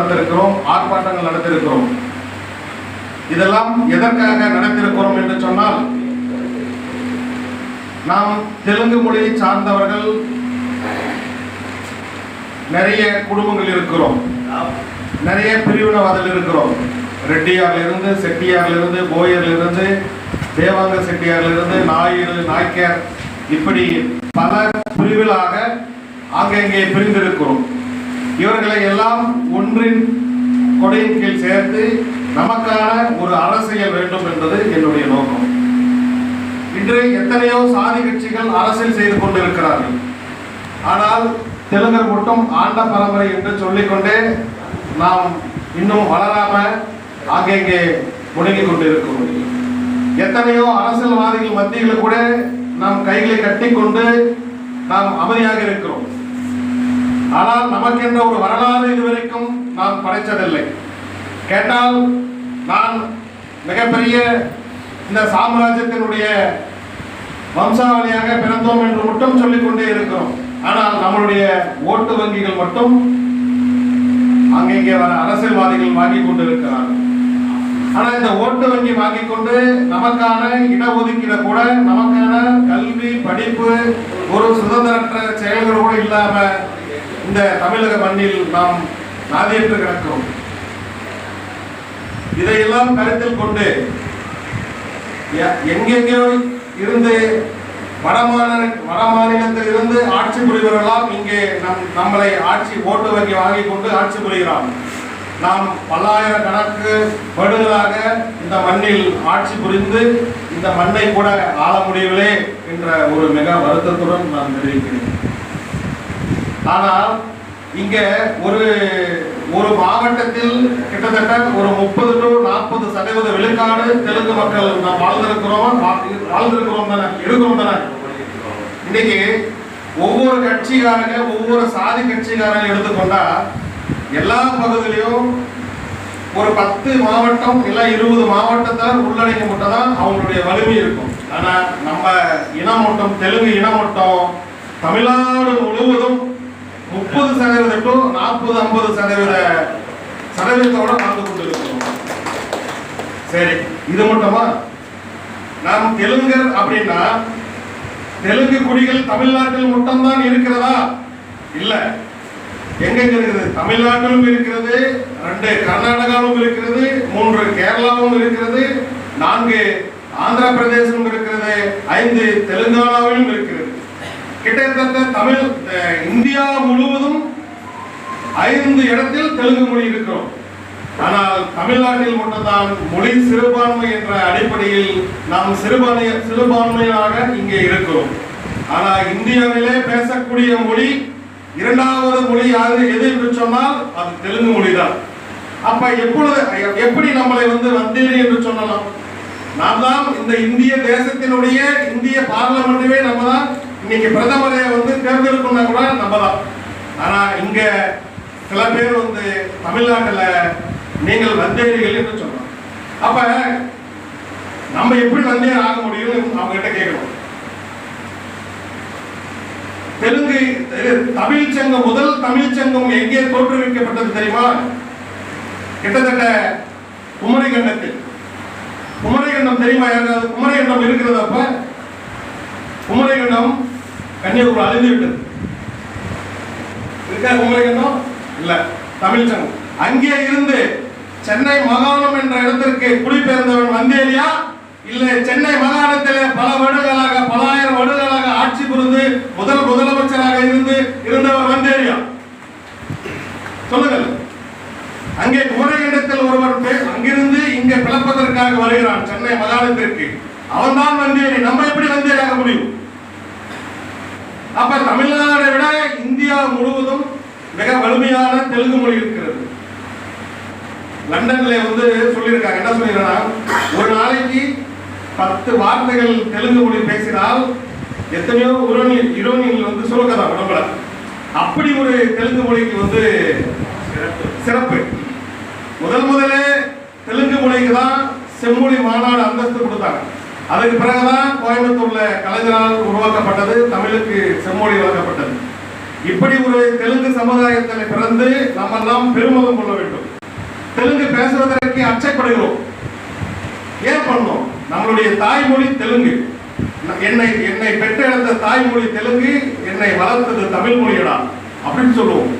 நடத்திருக்கிறோம், ஆர்ப்பாட்டங்கள் நடத்திருக்கிறோம். இதெல்லாம் எதற்காக நடத்திருக்கிறோம் என்று சொன்னால், நாம் தெலுங்கு மொழியை சார்ந்தவர்கள் நிறைய குடும்பங்கள் இருக்கிறோம், நிறைய பிரிவினவாதிகள் இருக்கிறோம். ரெட்டியார்ல இருந்து, செட்டியார்ல இருந்து, போயர்ல இருந்து, தேவாங்க செட்டியார்ல இருந்து, நாயுடு, நாய்க்கர், இப்படி பல பிரிவுகளாக ஆங்கங்கே பிரிந்திருக்கிறோம். இவர்களை எல்லாம் ஒன்றின் கொடையின் கீழ் சேர்த்து நமக்கான ஒரு அரசியல் வேண்டும் என்பது என்னுடைய நோக்கம். இன்று எத்தனையோ சாதி கட்சிகள் அரசியல் செய்து கொண்டிருக்கிறார்கள். ஆனால் தெலுங்கர் மட்டும் ஆண்ட பரம்பரை என்று சொல்லிக்கொண்டே நாம் இன்னும் வளராம ஆங்கெங்கே முடங்கிக் கொண்டிருக்கிறோம். எத்தனையோ அரசியல்வாதிகள் மத்தியில் கூட நாம் கைகளை கட்டி கொண்டு நாம் அமைதியாக இருக்கிறோம். ஆனால் நமக்கென்ற ஒரு வரலாறு இதுவரைக்கும் நாம் படைத்ததில்லை. கேட்டால் நான் மிகப்பெரிய இந்த சாம்ராஜ்யத்தினுடைய வம்சாவளியாக பிறந்தோம் என்று மட்டும் சொல்லிக்கொண்டே இருக்கிறோம். ஆனால் நம்மளுடைய ஓட்டு வங்கிகள் மட்டும் அங்கங்கே வர அரசியல்வாதிகள் வாங்கி கொண்டு இருக்கிறார்கள். ஆனால் இந்த ஓட்டு வங்கி வாங்கி கொண்டு நமக்கான இடஒதுக்கீடு கூட, நமக்கான கல்வி படிப்பு, ஒரு சுதந்திரற்ற செயல்கள் கூட இல்லாம இந்த தமிழக மண்ணில் நாம் நாதியற்று கிடக்கிறோம். இதையெல்லாம் கருத்தில் கொண்டு எங்கெங்கோ இருந்து வட மாநிலத்தில் இருந்து ஆட்சி புரிவர்களாம் இங்கே நம்மளை ஆட்சி ஓட்டு வங்கி வாங்கி கொண்டு ஆட்சி புரிகிறார். நாம் பல்லாயிரக்கணக்கு வருடங்களாக இந்த மண்ணில் ஆட்சி புரிந்து இந்த மண்ணை கூட ஆள முடியவில்லை என்ற ஒரு மிக வருத்தத்துடன் நான் தெரிவிக்கிறேன். ஆனால் இங்க ஒரு மாவட்டத்தில் கிட்டத்தட்ட ஒரு 30 to 40% விழுக்காடு தெலுங்கு மக்கள் நாம் வாழ்ந்திருக்கிறோம் தானே, இருக்கிறோம் தானே. இன்னைக்கு ஒவ்வொரு கட்சிக்காரங்க, ஒவ்வொரு சாதி கட்சிக்காரங்க எடுத்துக்கொண்டா எல்லா பகுதியிலையும் ஒரு 10 மாவட்டம் இல்ல 20 மாவட்டத்தால் உள்ளடங்கி மட்டும் தான் அவங்களுடைய வலிமை இருக்கும். ஆனா நம்ம இனம் மட்டும், தெலுங்கு இனம் மட்டும் தமிழ்நாடு முழுவதும் 30% to 40-50% வாழ்ந்து கொண்டிருக்கிறோம். சரி, இது மட்டுமா? நாம் தெலுங்கர் அப்படின்னா தெலுங்கு குடிகள் தமிழ்நாட்டில் மட்டும்தான் இருக்கிறதா? இல்ல. எங்கெங்க இருக்குது? தமிழ்நாட்டிலும் இருக்கிறது, 2 கர்நாடகாவும் இருக்கிறது, 3 கேரளாவும் இருக்கிறது, 4 ஆந்திர பிரதேசமும் இருக்கிறது, 5 தெலுங்கானாவிலும் இருக்கிறது. கிட்டத்தட்ட தமிழ் இந்தியா முழுவதும் 5 இடத்தில் தெலுங்கு மொழி இருக்கிறோம். ஆனால் தமிழ்நாட்டில் மட்டும்தான் மொழி சிறுபான்மை என்ற அடிப்படையில் நாம் சிறுபான்மையாக இங்கே இருக்கிறோம். ஆனால் இந்தியாவிலே பேசக்கூடிய மொழி 2வது மொழி எது என்று சொன்னால் அது தெலுங்கு மொழிதான். அப்ப எப்படி நம்மளை வந்தேரி என்று சொல்லலாம்? நாம் தான் இந்த இந்திய தேசத்தினுடைய இந்திய பார்லிமெண்ட்வே நம்ம தான் இன்னைக்கு பிரதமரை தேர்ந்தெடுக்கணும்னா கூட நம்ம தான். ஆனா இங்க சில பேர் தமிழ்நாட்டுல நீங்கள் வந்தேரிகள் என்று சொல்லலாம். அப்ப நம்ம எப்படி வந்தேர் ஆக முடியும் அவங்க கிட்ட கேட்கணும். தெலுங்கு தமிழ் சங்கம், முதல் தமிழ் சங்கம் எங்கே தோற்றுவிக்கப்பட்டது தெரியுமா? கிட்டத்தட்ட குமரிகண்டத்தில். குமரிகண்டம் தெரியுமா யாராவது? குமரிகண்டம் இருக்கிறது. அப்ப குமரிகண்டம் கன்னியாகுமரி அழிந்து விட்டது. இருக்கா குமரிகண்டம்? இல்ல. தமிழ் சங்கம் அங்கே இருந்து சென்னை மாகாணம் என்ற இடத்திற்கு குடிபெயர்ந்தவன் வந்தேரியா? இல்ல சென்னை மாகாணத்தில் பல வருடங்களாக, பல ஆயிரம் வருடங்களாக ஆட்சி புரிந்து முதலமைச்சராக இருந்தவர் வந்தேரியா? சொல்லுங்கள். அங்கே குமரிகண்டத்தில் ஒருவர் அங்கிருந்து இங்க பிளப்பதற்காக வருகிறான் சென்னை மாகாணத்திற்கு. அவன் தான் வந்தேரி. நம்ம எப்படி வந்தேரியாக முடியும்? அப்ப தமிழ்நாடை விட இந்தியா முழுவதும் மிக வலிமையான தெலுங்கு மொழி இருக்கிறது. லண்டன்ல சொல்லியிருக்காங்க, என்ன சொல்லிருக்காங்க, ஒரு நாளைக்கு 10 வார்த்தைகள் தெலுங்கு மொழி பேசினால் எத்தனையோ யுரோனியல் சொல்லலாம் உடம்புல. அப்படி ஒரு தெலுங்கு மொழிக்கு சிறப்பு. முதலே தெலுங்கு மொழிக்கு தான் செம்மொழி மாநாடு அந்தஸ்து கொடுத்தாங்க. அதுக்கு பிறகுதான் கோயம்புத்தூர்ல கலைஞரால் உருவாக்கப்பட்டது, தமிழுக்கு செம்மொழி வழங்கப்பட்டது. இப்படி ஒரு தெலுங்கு சமுதாயத்தில் பிறந்து நம்ம எல்லாம் பெருமிதம் கொள்ள வேண்டும். தெலுங்கு பேசுவதற்கு அச்சப்படுகிறோம். ஏன் பண்ணோம்? நம்மளுடைய தாய்மொழி தெலுங்கு. என்னை பெற்றெடுத்த தாய்மொழி தெலுங்கு, என்னை வளர்த்தது தமிழ் மொழியடா அப்படின்னு சொல்லுவோம்.